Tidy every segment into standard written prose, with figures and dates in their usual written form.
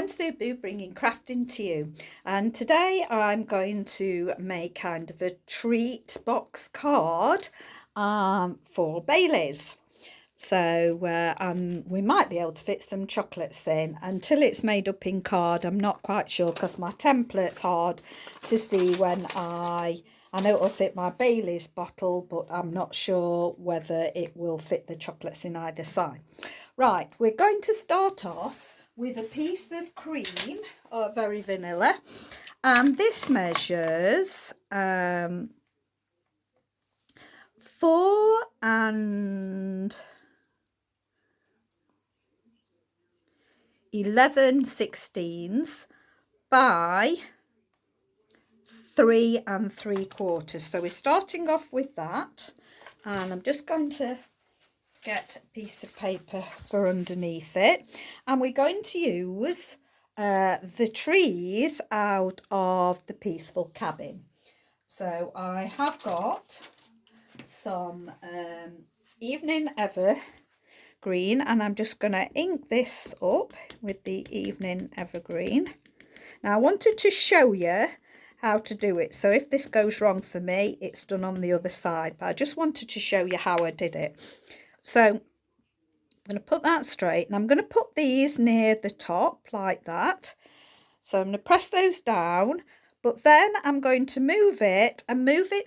I'm Sue Boo bringing crafting to you, and today I'm going to make kind of a treat box card for Baileys. So we might be able to fit some chocolates in. Until it's made up in card, I'm not quite sure because my template's hard to see when I know it'll fit my Baileys bottle, but I'm not sure whether it will fit the chocolates in either side. Right, we're going to start off with a piece of cream, or very vanilla, and this measures 4 and 11/16 by 3 3/4. So we're starting off with that, and I'm just going to get a piece of paper for underneath it, and we're going to use the trees out of the Peaceful Cabin. So I have got some Evening Evergreen, and I'm just going to ink this up with the Evening Evergreen. Now I wanted to show you how to do it, so if this goes wrong for me, it's done on the other side, but I just wanted to show you how I did it. So I'm going to put that straight, and I'm going to put these near the top like that. So I'm going to press those down, but then I'm going to move it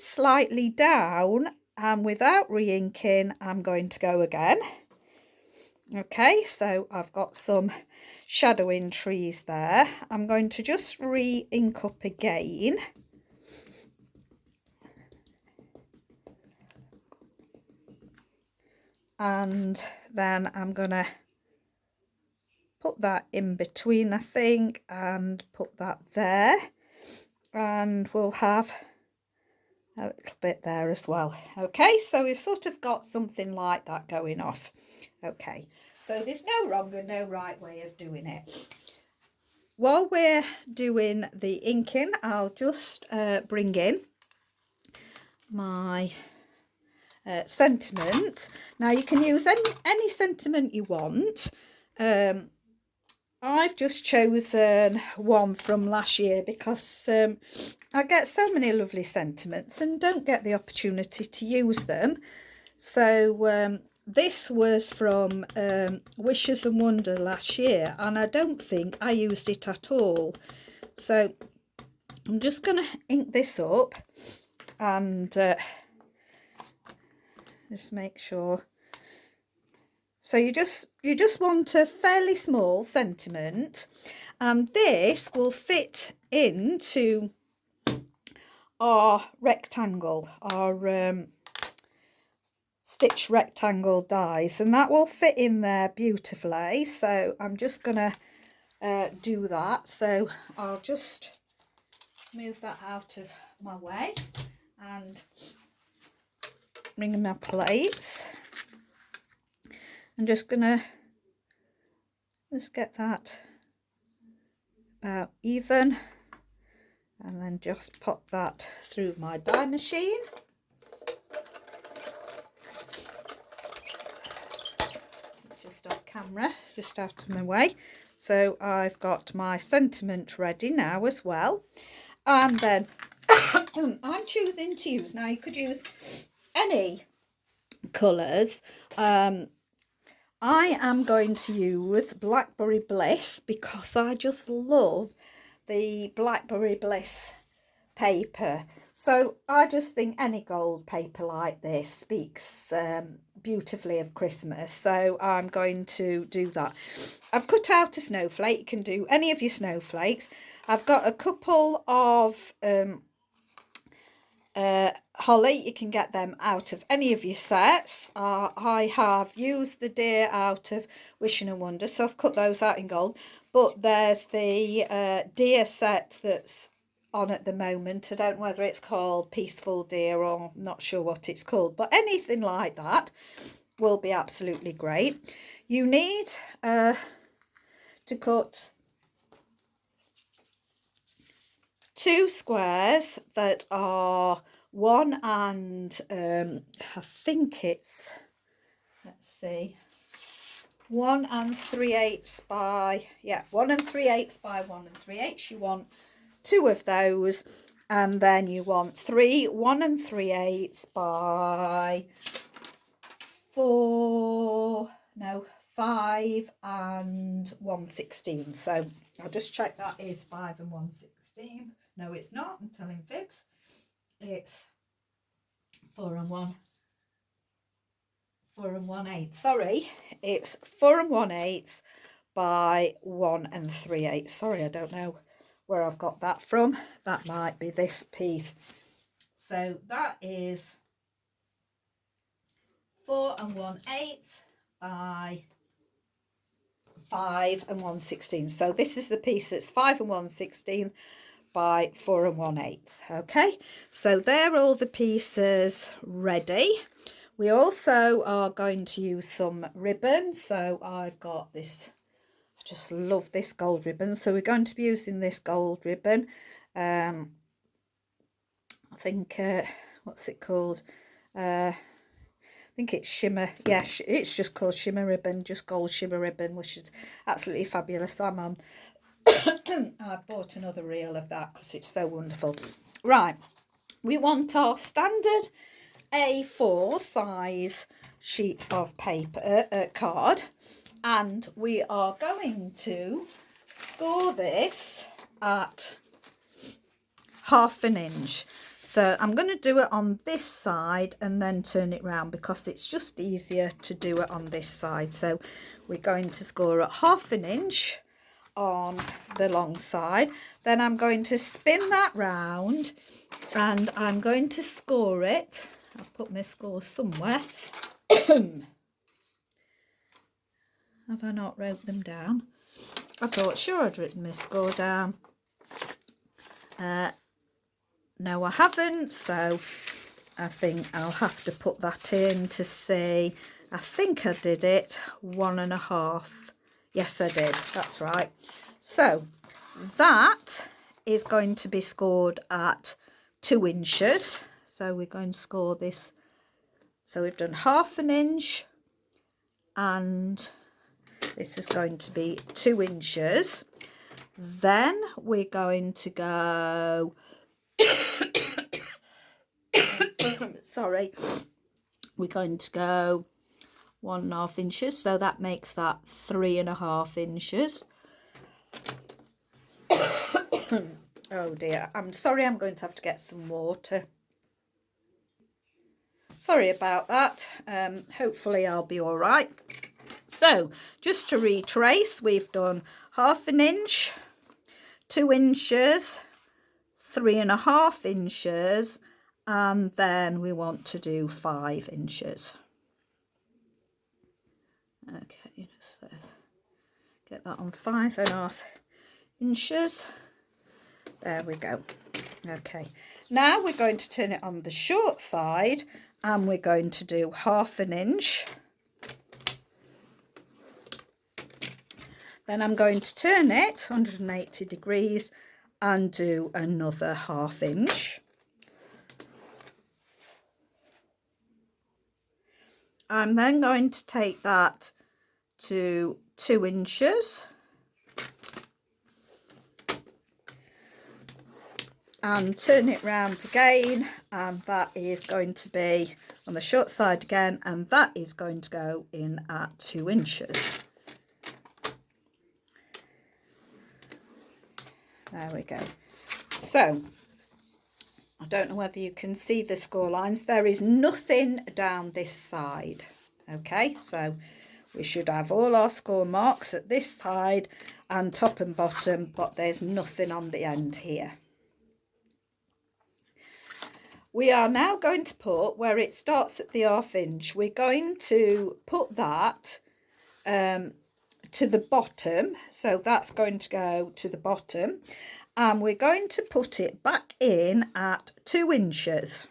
slightly down, and without re-inking, I'm going to go again. Okay, so I've got some shadowing trees there. I'm going to just re-ink up again. And then I'm going to put that in between, I think, and put that there. And we'll have a little bit there as well. Okay, so we've sort of got something like that going off. Okay, so there's no wrong and no right way of doing it. While we're doing the inking, I'll just bring in my sentiment. Now you can use any sentiment you want. I've just chosen one from last year because I get so many lovely sentiments and don't get the opportunity to use them. So this was from Wishes and Wonder last year, and I don't think I used it at all. So I'm just going to ink this up and just make sure. So you just want a fairly small sentiment, and this will fit into our rectangle, our stitch rectangle dies, and that will fit in there beautifully. So I'm just gonna do that. So I'll just move that out of my way and bring in my plates. I'm just gonna get that about even, and then just pop that through my die machine. Just off camera, just out of my way. So I've got my sentiment ready now as well, and then I'm choosing to use, now you could use any colours. I am going to use Blackberry Bliss because I just love the Blackberry Bliss paper. So I just think any gold paper like this speaks beautifully of Christmas. So I'm going to do that. I've cut out a snowflake. You can do any of your snowflakes. I've got a couple of holly. You can get them out of any of your sets. I have used the deer out of Wishing and Wonder, so I've cut those out in gold, but there's the deer set that's on at the moment. I don't know whether it's called Peaceful Deer or I'm not sure what it's called, but anything like that will be absolutely great. You need to cut 2 squares that are 1 and I think it's, let's see, 1 3/8 by, yeah, 1 3/8 by 1 3/8. You want 2 of those, and then you want 3 1 3/8 by 4, no, 5 1/16. So I'll just check that is 5 1/16. No, it's not. I'm telling fibs. It's 4 1/8. Sorry, it's 4 1/8 by 1 3/8. Sorry, I don't know where I've got that from. That might be this piece. So that is 4 1/8 by 5 1/16. So this is the piece that's 5 1/16 by 4 1/8. Okay, so they're all the pieces ready. We also are going to use some ribbon. So I've got this, I just love this gold ribbon. So we're going to be using this gold ribbon. I think, what's it called? I think it's shimmer. Yeah, it's just called shimmer ribbon, just gold shimmer ribbon, which is absolutely fabulous. I'm on. I've bought another reel of that because it's so wonderful. Right, we want our standard A4 size sheet of paper, card, and we are going to score this at 1/2 inch. So I'm going to do it on this side and then turn it round because it's just easier to do it on this side. So we're going to score at 1/2 inch on the long side. Then I'm going to spin that round and I'm going to score it. I'll put my scores somewhere. Have I not wrote them down? I thought sure I'd written my score down. No, I haven't, so I think I'll have to put that in to see. I think I did it 1.5. Yes, I did. That's right. So that is going to be scored at 2 inches. So we're going to score this. So we've done 1/2 inch, and this is going to be 2 inches. Then we're going to go sorry, we're going to go 1.5 inches, so that makes that 3.5 inches. Oh dear, I'm sorry, I'm going to have to get some water. Sorry about that. Hopefully I'll be all right. So just to retrace, we've done 1/2 inch, 2 inches, 3.5 inches, and then we want to do 5 inches. Okay, just get that on 5.5 inches. There we go. Okay, now we're going to turn it on the short side and we're going to do 1/2 inch. Then I'm going to turn it 180 degrees and do another 1/2 inch. I'm then going to take that to 2 inches and turn it round again, and that is going to be on the short side again, and that is going to go in at 2 inches. There we go. So I don't know whether you can see the score lines. There is nothing down this side. Okay, so we should have all our score marks at this side and top and bottom, but there's nothing on the end here. We are now going to put where it starts at the 1/2 inch. We're going to put that to the bottom. So that's going to go to the bottom. And we're going to put it back in at 2 inches.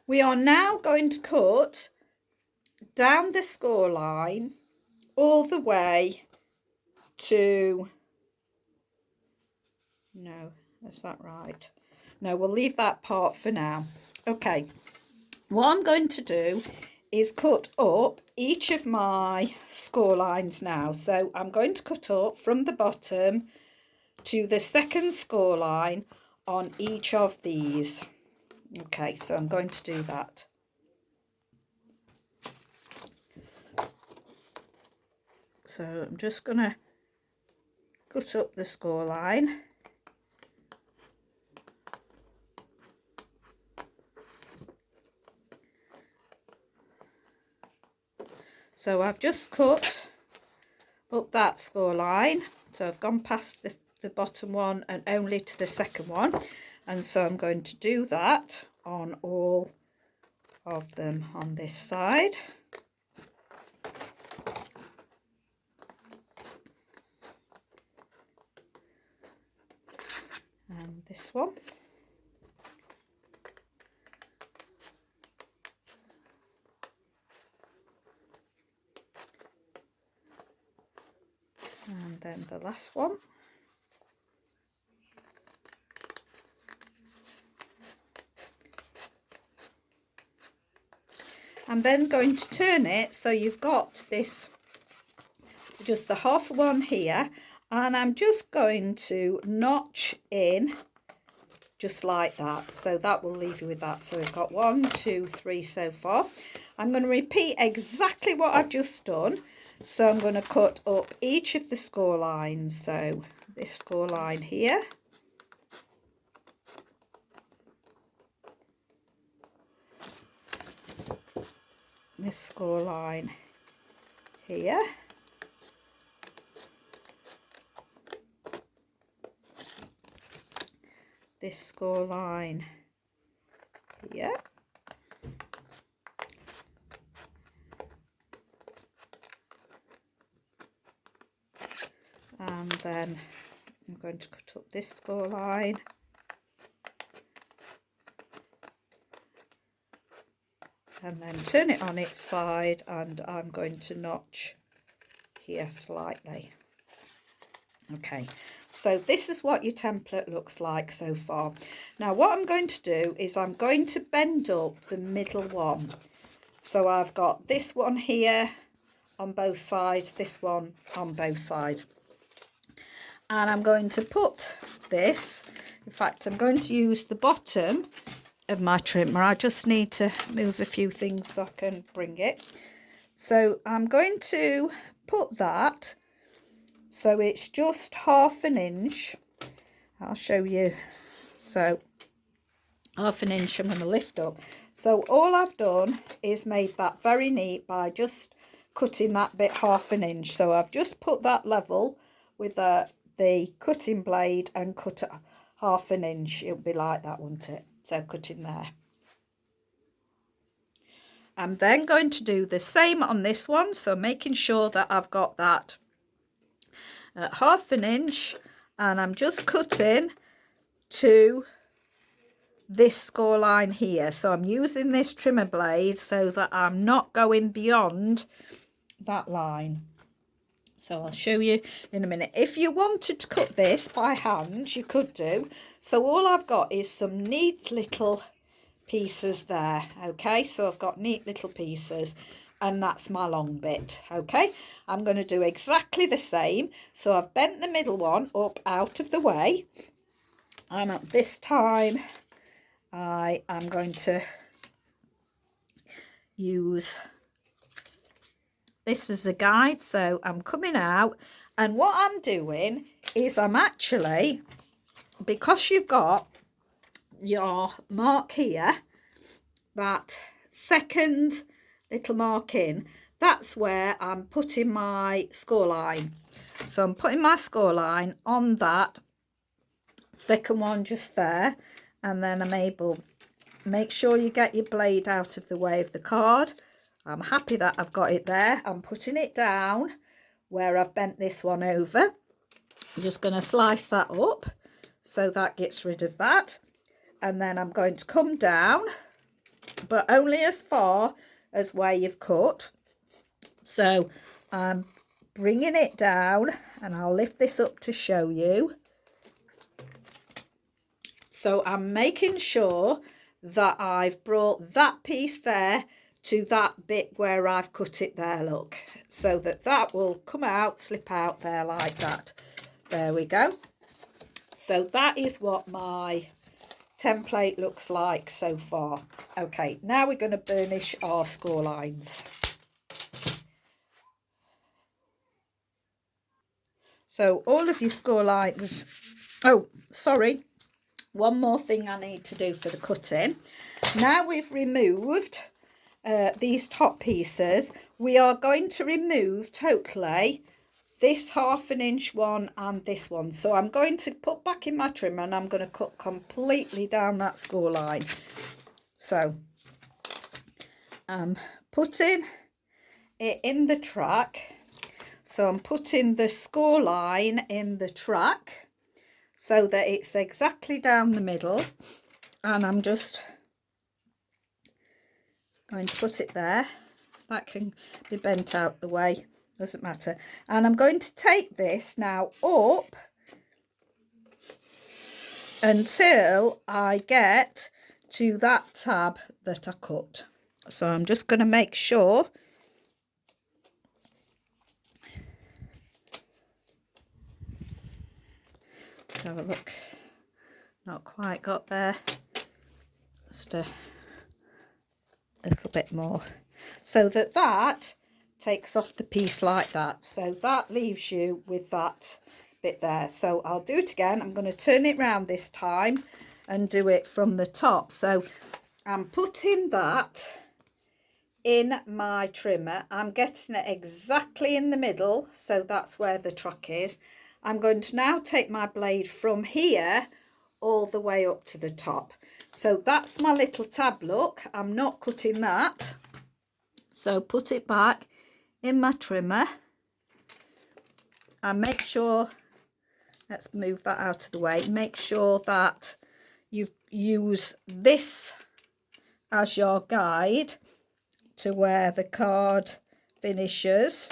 We are now going to cut down the score line all the way to, no, is that right? No, we'll leave that part for now. Okay, what I'm going to do is cut up each of my score lines now. So I'm going to cut up from the bottom to the second score line on each of these. Okay, so I'm going to do that. So I'm just going to cut up the score line. So I've just cut up that score line. So I've gone past the bottom one and only to the second one. And so I'm going to do that on all of them on this side. And this one. And then the last one. I'm then going to turn it so you've got this, just the half one here, and I'm just going to notch in just like that. So that will leave you with that. So we've got 1, 2, 3 so far. I'm going to repeat exactly what I've just done. So I'm going to cut up each of the score lines. So this score line here. This score line here. This score line here. And then I'm going to cut up this score line. And then turn it on its side, and I'm going to notch here slightly. Okay, so this is what your template looks like so far. Now what I'm going to do is I'm going to bend up the middle one. So I've got this one here on both sides, this one on both sides. And I'm going to put this, in fact I'm going to use the bottom of my trimmer. I just need to move a few things so I can bring it. So I'm going to put that so it's just 1/2 inch. I'll show you. So 1/2 inch I'm going to lift up. So all I've done is made that very neat by just cutting that bit 1/2 inch. So I've just put that level with the cutting blade and cut it 1/2 inch. It'll be like that, won't it? So cut in there. I'm then going to do the same on this one, so making sure that I've got that at 1/2 inch, and I'm just cutting to this score line here. So I'm using this trimmer blade so that I'm not going beyond that line. So I'll show you in a minute. If you wanted to cut this by hand, you could do. So all I've got is some neat little pieces there. Okay, so I've got neat little pieces, and that's my long bit. Okay, I'm going to do exactly the same. So I've bent the middle one up out of the way, and at this time I am going to use this as a guide. So I'm coming out, and what I'm doing is I'm actually, because you've got your mark here, that second little mark in, that's where I'm putting my score line. So I'm putting my score line on that second one just there, and then I'm able, make sure you get your blade out of the way of the card. I'm happy that I've got it there. I'm putting it down where I've bent this one over. I'm just going to slice that up so that gets rid of that. And then I'm going to come down, but only as far as where you've cut. So I'm bringing it down, and I'll lift this up to show you. So I'm making sure that I've brought that piece there to that bit where I've cut it there, look, so that that will come out, slip out there like that. There we go. So that is what my template looks like so far. Okay, now we're going to burnish our score lines. So all of your score lines, oh sorry, one more thing I need to do for the cutting. Now we've removed these top pieces, we are going to remove totally this 1/2 inch one and this one. So I'm going to put back in my trimmer and I'm going to cut completely down that score line. So I'm putting it in the track. So I'm putting the score line in the track so that it's exactly down the middle, and I'm just going to put it there. That can be bent out the way, doesn't matter. And I'm going to take this now up until I get to that tab that I cut. So I'm just going to make sure let's have a look. Not quite got there, just a little bit more, so that that takes off the piece like that. So that leaves you with that bit there. So I'll do it again. I'm going to turn it round this time and do it from the top. So I'm putting that in my trimmer. I'm getting it exactly in the middle, so that's where the track is. I'm going to now take my blade from here all the way up to the top. So that's my little tab, look. I'm not cutting that. So put it back in my trimmer and make sure, let's move that out of the way, make sure that you use this as your guide to where the card finishes,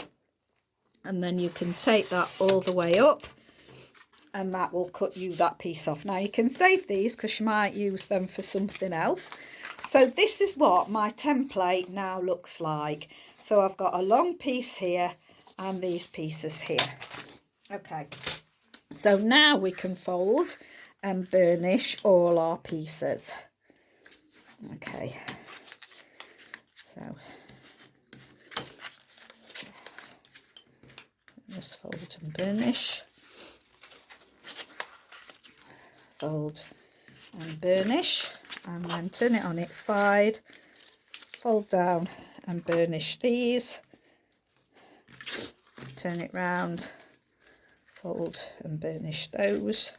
and then you can take that all the way up and that will cut you that piece off. Now you can save these because you might use them for something else. So this is what my template now looks like. So I've got a long piece here and these pieces here. Okay, so now we can fold and burnish all our pieces. Okay, so just fold and burnish, fold and burnish, and then turn it on its side, fold down and burnish these, turn it round, fold and burnish those.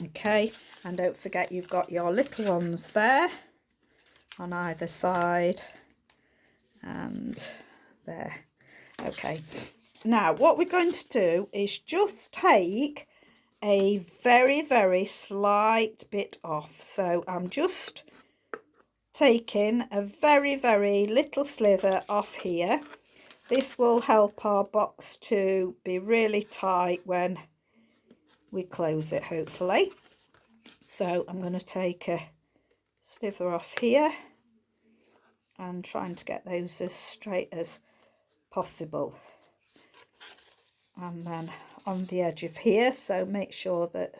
Okay, and don't forget you've got your little ones there on either side and there. Okay, now what we're going to do is just take a very, very slight bit off. So I'm just taking a very, very little slither off here. This will help our box to be really tight when we close it, hopefully. So I'm going to take a slither off here and trying to get those as straight as possible. And then on the edge of here, so make sure that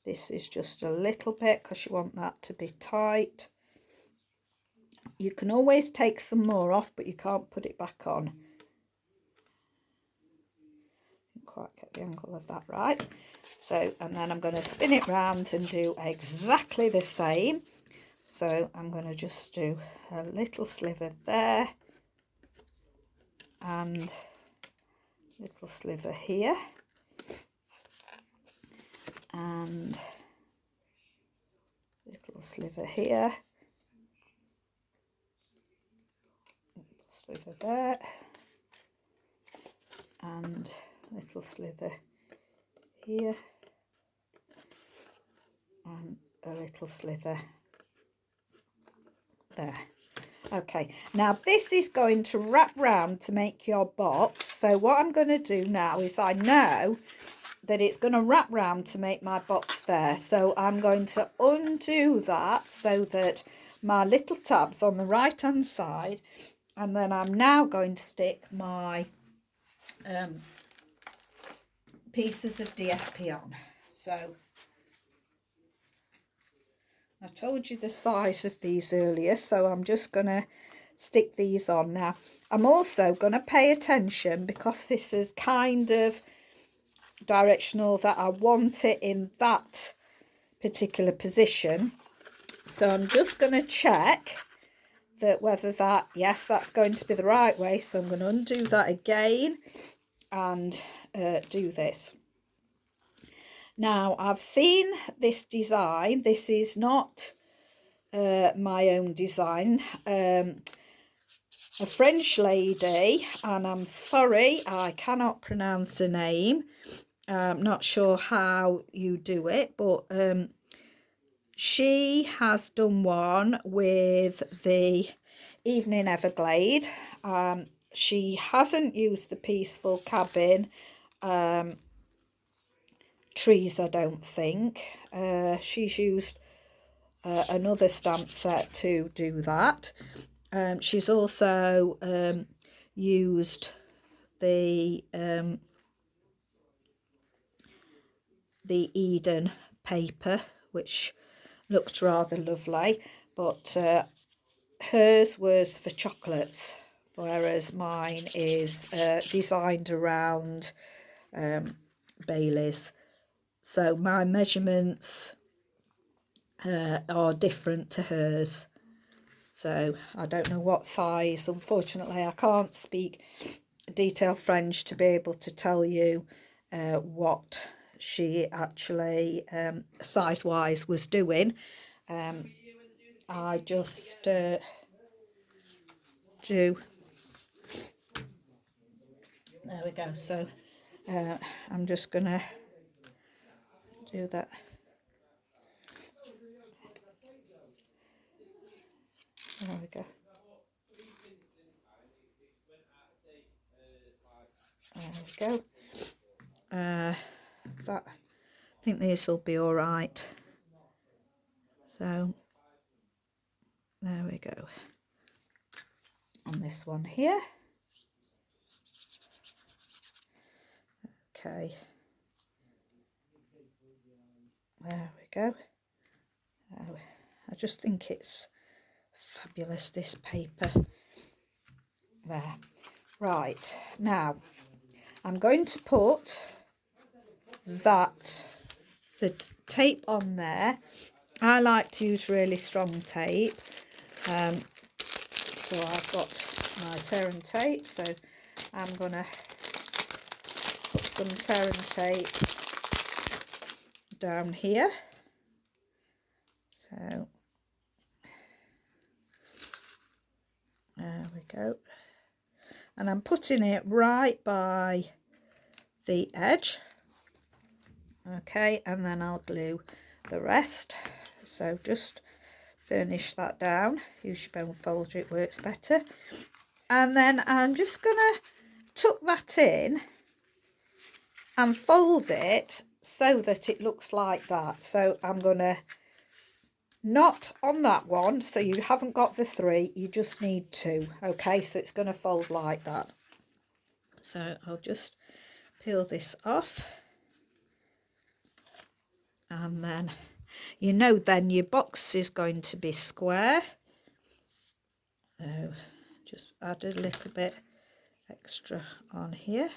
this is just a little bit because you want that to be tight. You can always take some more off, but you can't put it back on. Didn't quite get the angle of that right. So, and then I'm going to spin it round and do exactly the same. So I'm going to just do a little sliver there and little sliver here and little sliver here, little sliver there and little sliver here and a little sliver there. Okay, now this is going to wrap round to make your box. So what I'm going to do now is, I know that it's going to wrap round to make my box there. So I'm going to undo that so that my little tabs on the right hand side, and then I'm now going to stick my pieces of DSP on. So I told you the size of these earlier, so I'm just going to stick these on now. I'm also going to pay attention, because this is kind of directional, that I want it in that particular position. So I'm just going to check that whether that, yes, that's going to be the right way. So I'm going to undo that again and do this. Now, I've seen this design. This is not my own design. A French lady, and I'm sorry, I cannot pronounce the name. I'm not sure how you do it, but she has done one with the Evening Everglade. She hasn't used the Peaceful Cabin trees, I don't think. She's used another stamp set to do that. She's also used the Eden paper, which looked rather lovely, but hers was for chocolates, whereas mine is designed around Baileys. So my measurements are different to hers. So I don't know what size. Unfortunately, I can't speak detailed French to be able to tell you what she actually size-wise was doing. I just do. There we go. So I'm just gonna do that. There we go. There we go. That, I think these will be all right. So there we go. On this one here. Okay. There we go. Oh, I just think it's fabulous, this paper. There. Right, now I'm going to put the tape on there. I like to use really strong tape. So I've got my tear and tape, so I'm going to put some tear and tape down here. So there we go. And I'm putting it right by the edge. Okay, and then I'll glue the rest. So just furnish that down. Use your bone folder, it works better. And then I'm just going to tuck that in and fold it so that it looks like that. So I'm going to knot on that one, so you haven't got the 3, you just need 2. Okay, so it's going to fold like that. So I'll just peel this off, and then you know then your box is going to be square. So just add a little bit extra on here.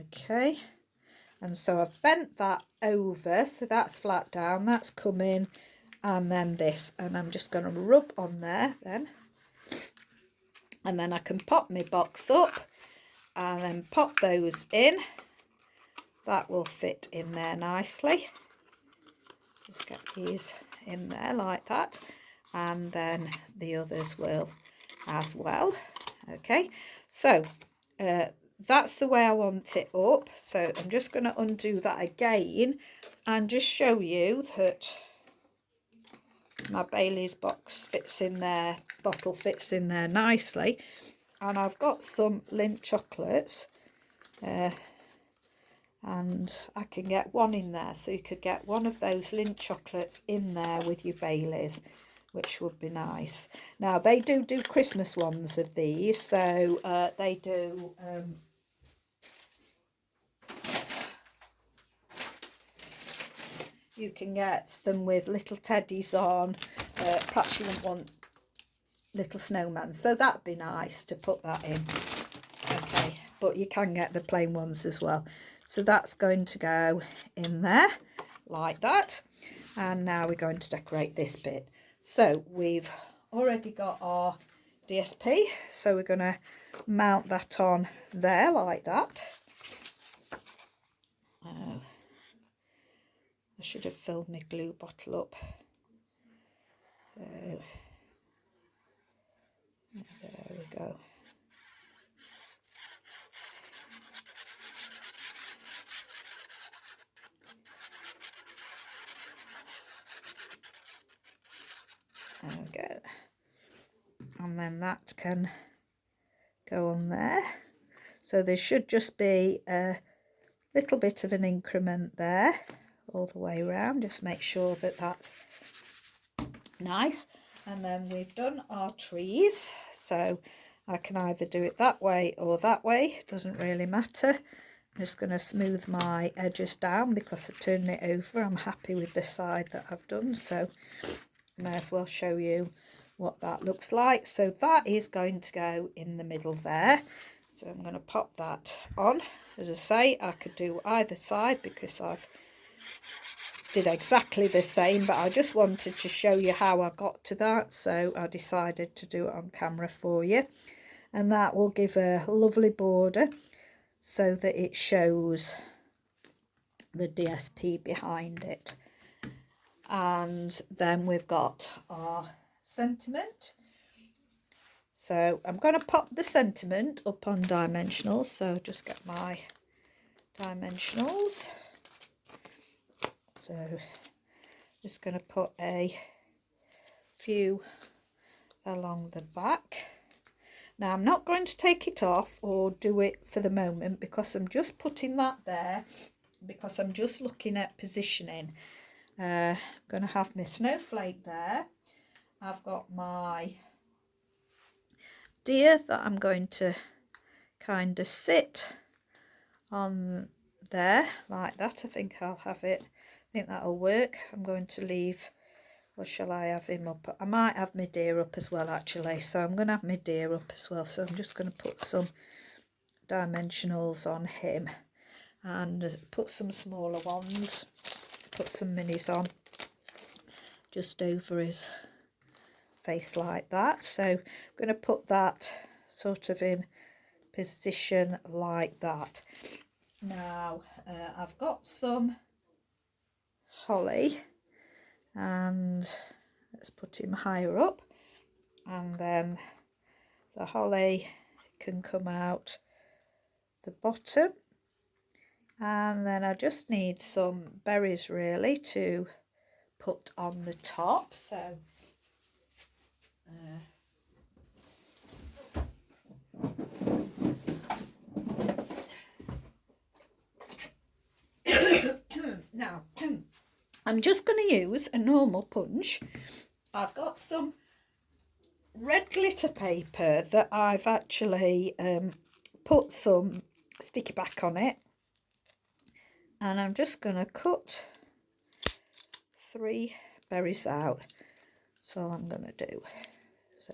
Okay, and so I've bent that over, so that's flat down, that's coming, and then this, and I'm just going to rub on there then, and then I can pop my box up and then pop those in. That will fit in there nicely. Just get these in there like that, and then the others will as well. Okay, so that's the way I want it up. So I'm just going to undo that again and just show you that my Baileys box fits in there, bottle fits in there nicely. And I've got some Lindt chocolates. and I can get one in there, so you could get one of those Lindt chocolates in there with your Baileys, which would be nice. Now they do Christmas ones of these, so they do you can get them with little teddies on. Perhaps you wouldn't want little snowman, so that'd be nice to put that in. Okay, but you can get the plain ones as well. So that's going to go in there like that, and now we're going to decorate this bit. So we've already got our DSP, so we're going to mount that on there like that. Oh, I should have filled my glue bottle up. So there we go. There we go. And then that can go on there. So there should just be a little bit of an increment there all the way around. Just make sure that that's nice. And then we've done our trees, so I can either do it that way or that way, it doesn't really matter. I'm just going to smooth my edges down because I turned it over. I'm happy with the side that I've done, so I may as well show you what that looks like. So that is going to go in the middle there, so I'm going to pop that on. As I say, I could do either side because I've did exactly the same, but I just wanted to show you how I got to that, so I decided to do it on camera for you. And that will give a lovely border so that it shows the DSP behind it. And then we've got our sentiment. So I'm going to pop the sentiment up on dimensionals, so just get my dimensionals. So just going to put a few along the back. Now I'm not going to take it off or do it for the moment because I'm just putting that there because I'm just looking at positioning. I'm going to have my snowflake there. I've got my deer that I'm going to kind of sit on there like that. I think I'll have it. I think that'll work. I'm going to leave, or shall I have him up? I might have my deer up as well actually, so I'm going to have my deer up as well. So I'm just going to put some dimensionals on him and put some smaller ones, put some minis on just over his face like that. So I'm going to put that sort of in position like that. Now I've got some holly, and let's put him higher up, and then the holly can come out the bottom, and then I just need some berries really to put on the top. So now I'm just going to use a normal punch. I've got some red glitter paper that I've actually put some sticky back on it, and I'm just going to cut 3 berries out. That's all I'm going to do. So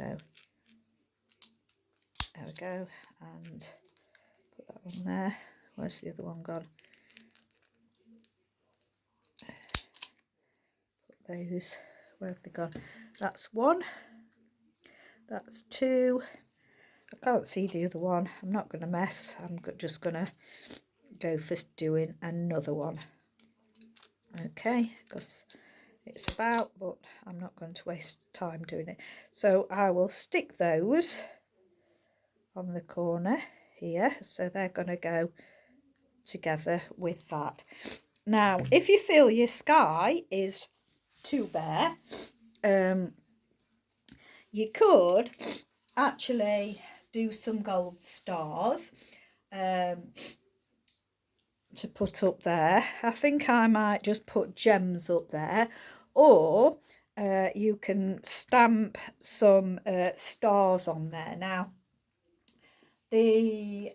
there we go, and put that one there. Where's the other one gone? Put those, where have they gone? That's 1, that's 2. I can't see the other one. I'm not going to mess. I'm just going to go for doing another one. Okay, because it's about, but I'm not going to waste time doing it. So I will stick those on the corner here, so they're going to go together with that. Now if you feel your sky is too bare, you could actually do some gold stars. to put up there. I think I might just put gems up there, or you can stamp some stars on there. Now, the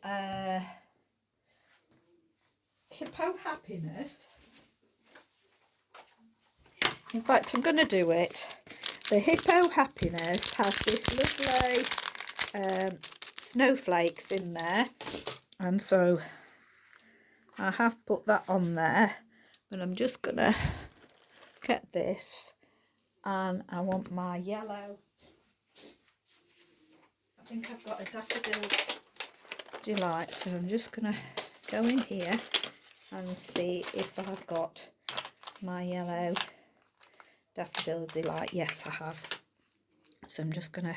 Hippo Happiness, in fact, I'm going to do it. The Hippo Happiness has this lovely snowflakes in there, and so I have put that on there, but I'm just going to get this, and I want my yellow. I think I've got a Daffodil Delight, so I'm just going to go in here and see if I've got my yellow Daffodil Delight. Yes, I have. So I'm just going to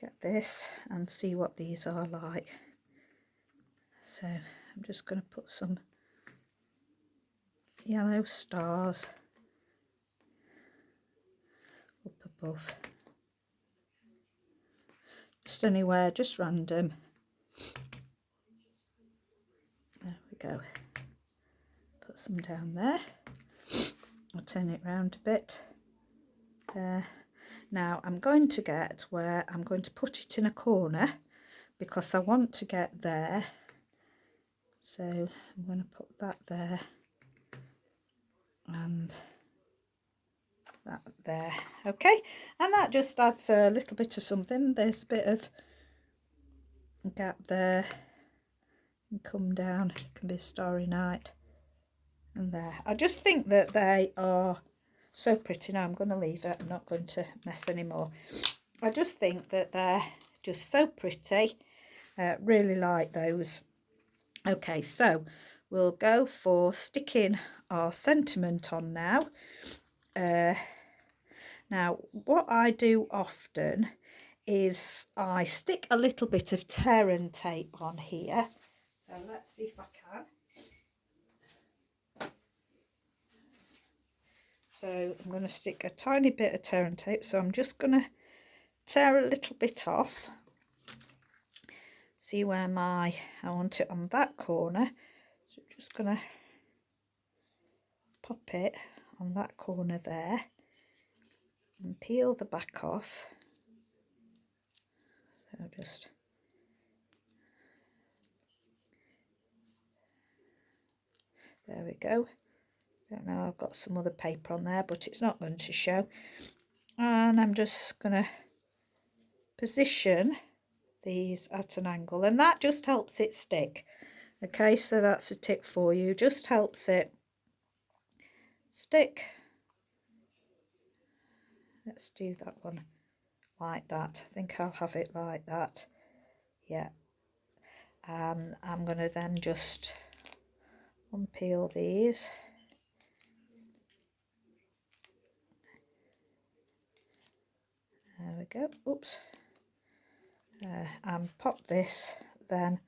get this and see what these are like. So I'm just going to put some yellow stars up above. Just anywhere, just random. There we go. Put some down there. I'll turn it round a bit. There. Now I'm going to get where I'm going to put it in a corner, because I want to get there. So I'm going to put that there and that there. Okay, and that just adds a little bit of something. There's a bit of gap there, and come down. It can be Starry Night, and there. I just think that they are so pretty. Now I'm going to leave it. I'm not going to mess anymore. I just think that they're just so pretty. Really like those. Okay, so we'll go for sticking our sentiment on now. Now, what I do often is I stick a little bit of tear and tape on here. So let's see if I can. So I'm going to stick a tiny bit of tear and tape. So I'm just going to tear a little bit off. See where I want it on that corner. So I'm just going to pop it on that corner there and peel the back off. So just there we go. Don't know, I've got some other paper on there, but it's not going to show. And I'm just going to position these at an angle, and that just helps it stick. Okay, so that's a tip for you. Just helps it stick. Let's do that one like that. I think I'll have it like that. Yeah. And I'm going to then just unpeel these. There we go. Oops. And pop this then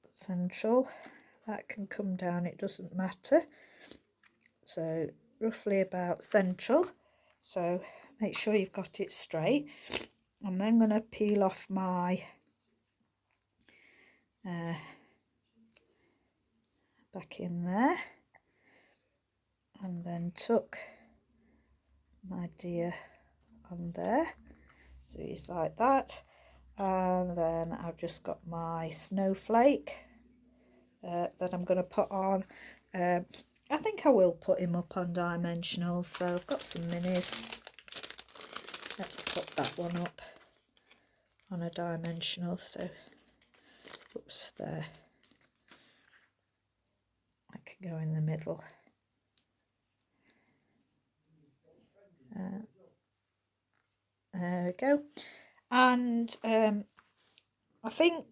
central. That can come down, it doesn't matter. So roughly about central. So make sure you've got it straight. I'm then going to peel off my back in there, and then tuck my dear on there. So it's like that. And then I've just got my snowflake that I'm going to put on. I think I will put him up on dimensional, so I've got some minis. Let's put that one up on a dimensional. So oops, there, I can go in the middle. There we go. And I think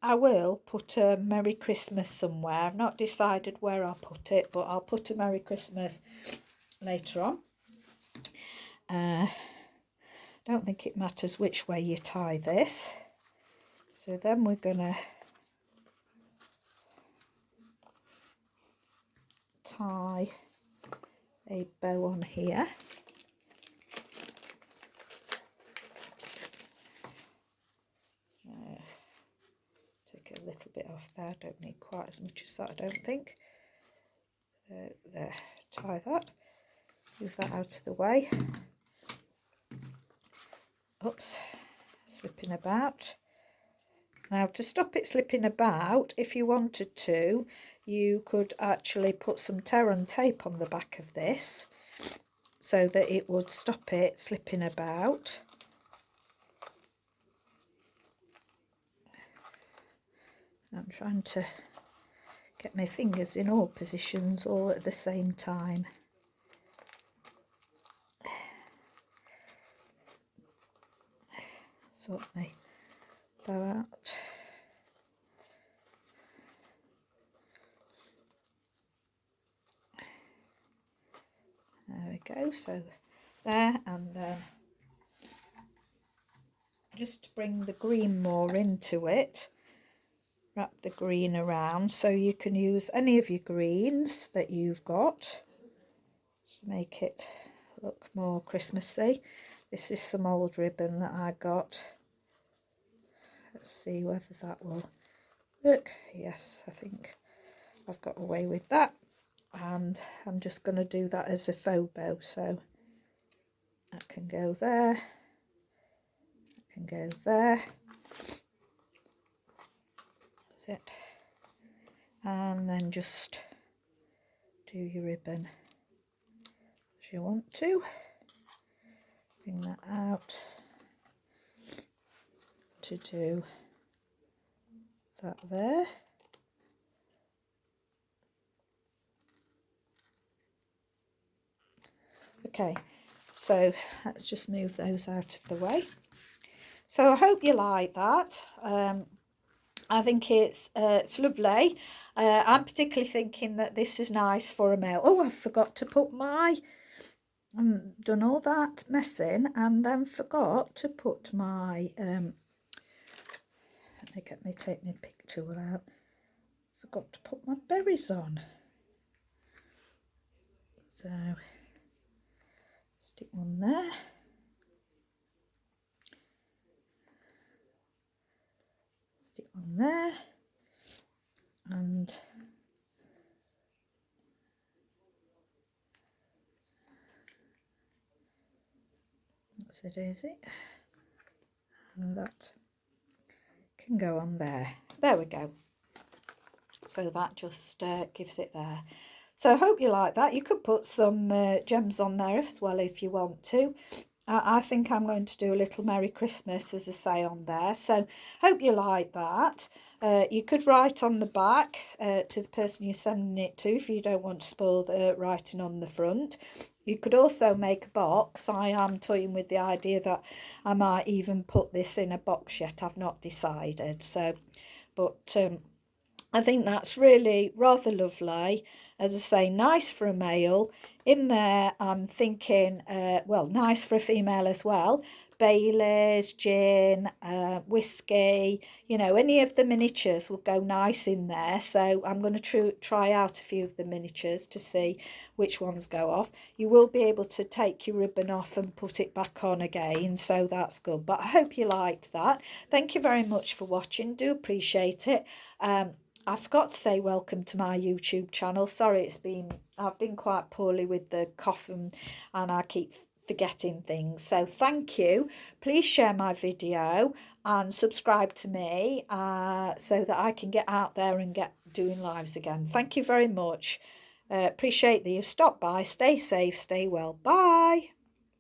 I will put a Merry Christmas somewhere. I've not decided where I'll put it, but I'll put a Merry Christmas later on. Don't think it matters which way you tie this. So then we're going to tie a bow on here. Take a little little bit off there. I don't need quite as much as that, I don't think. There, tie that, move that out of the way. Oops, slipping about. Now, to stop it slipping about, if you wanted to, you could actually put some tear and tape on the back of this so that it would stop it slipping about. I'm trying to get my fingers in all positions all at the same time. Sort my bow out. There we go, so there, and then just to bring the green more into it, wrap the green around, so you can use any of your greens that you've got to make it look more Christmassy. This is some old ribbon that I got. Let's see whether that will work. Yes, I think I've got away with that. And I'm just going to do that as a faux bow, so that can go there, that can go there. That's it. And then just do your ribbon as you want to. Bring that out to do that there. Okay, so let's just move those out of the way. So I hope you like that. I think it's lovely. I'm particularly thinking that this is nice for a mail. Oh, I forgot to put my, done all that messing and then forgot to put my, let me take my pick tool out. Forgot to put my berries on. So, stick one there. Stick one there. And that's it, is it? And that can go on there. There we go. So that just gives it there. So I hope you like that. You could put some gems on there as well if you want to. I think I'm going to do a little Merry Christmas, as I say, on there. So hope you like that. You could write on the back to the person you're sending it to if you don't want to spoil the writing on the front. You could also make a box. I am toying with the idea that I might even put this in a box yet. I've not decided. So, but I think that's really rather lovely. As I say, nice for a male. In there, I'm thinking, well, nice for a female as well. Baileys, gin, whiskey, you know, any of the miniatures will go nice in there. So I'm going to try out a few of the miniatures to see which ones go off. You will be able to take your ribbon off and put it back on again, so that's good. But I hope you liked that. Thank you very much for watching. Do appreciate it. I forgot to say welcome to my YouTube channel. Sorry, I've been quite poorly with the cough and I keep forgetting things. So thank you. Please share my video and subscribe to me so that I can get out there and get doing lives again. Thank you very much. Appreciate that you've stopped by. Stay safe, stay well. Bye.